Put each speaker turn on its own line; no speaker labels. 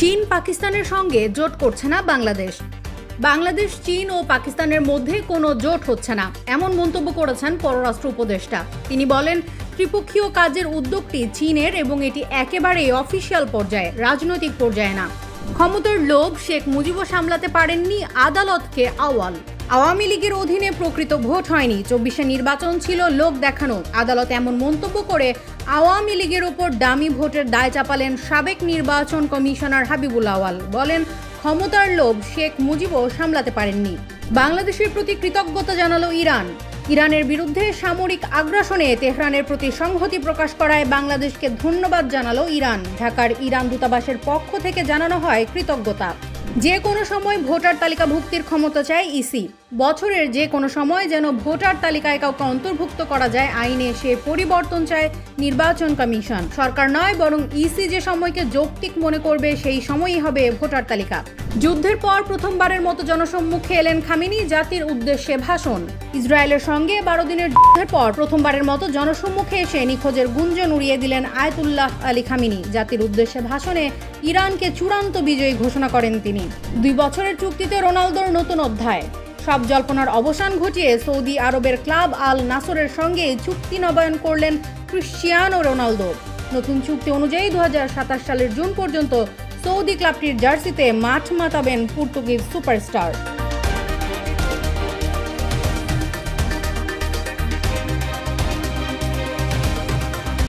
চীন পাকিস্তানের সঙ্গে জোট করছে না বাংলাদেশ। বাংলাদেশ, চীন ও পাকিস্তানের মধ্যে কোনো জোট হচ্ছে না, এমন মন্তব্য করেছেন পররাষ্ট্র উপদেষ্টা। তিনি বলেন, ত্রিপক্ষীয় কাজের উদ্যোগটি চীনের এবং এটি একেবারেই অফিসিয়াল পর্যায়ে, রাজনৈতিক পর্যায়ে না। ক্ষমতার লোভ শেখ মুজিবও সামলাতে পারেননি, আদালতকে আওয়াল। আওয়ামী লীগের অধীনে প্রকৃত ভোট হয়নি, 24-এ নির্বাচন ছিল লোক দেখানো। আদালত এমন মন্তব্য করে আওয়ামী লীগের ওপর ডামি ভোটের দায় চাপালেন সাবেক নির্বাচন কমিশনার হাবিবুল আওয়াল। বলেন, ক্ষমতার লোভ শেখ মুজিবও সামলাতে পারেননি। বাংলাদেশের প্রতি কৃতজ্ঞতা জানালো ইরান। ইরানের বিরুদ্ধে সামরিক আগ্রাসনে তেহরানের প্রতি সংহতি প্রকাশ করায় বাংলাদেশকে ধন্যবাদ জানালো ইরান। ঢাকার ইরান দূতাবাসের পক্ষ থেকে জানানো হয় কৃতজ্ঞতা। যে কোনো সময় ভোটার তালিকাভুক্তির ক্ষমতা চায় ইসি। বছরের যে কোনো সময় যেন ভোটার তালিকায় কাউকে অন্তর্ভুক্ত করা যায়, আইনে সে পরিবর্তন চায় নির্বাচন কমিশন। সরকার নয়, বরং ইসি যে সময়কে যৌক্তিক মনে করবে সেই সময়ই হবে ভোটার তালিকা। যুদ্ধের পর প্রথমবারের মতো জনসম্মুখে এলেন খামেনি, জাতির উদ্দেশ্যে ভাষণ। ইসরায়েলের সঙ্গে 12 দিনের যুদ্ধের পর প্রথমবারের মতো জনসম্মুখে এসে নিখোঁজের গুঞ্জন উড়িয়ে দিলেন আয়াতুল্লাহ আলী খামেনি। জাতির উদ্দেশ্যে ভাষণে ইরানকে চূড়ান্ত বিজয়ী ঘোষণা করেন তিনি। 2 বছরের চুক্তিতে রোনালদোর নতুন অধ্যায়। সব জল্পনার অবসান ঘটিয়ে সৌদি আরবের ক্লাব আল নাসরের সঙ্গে চুক্তি নবায়ন করলেন ক্রিশ্চিয়ানো রোনালদো। নতুন চুক্তি অনুযায়ী 2027 সালের জুন পর্যন্ত সৌদি ক্লাবটির জার্সিতে মাঠ মাতাবেন পর্তুগিজ সুপারস্টার।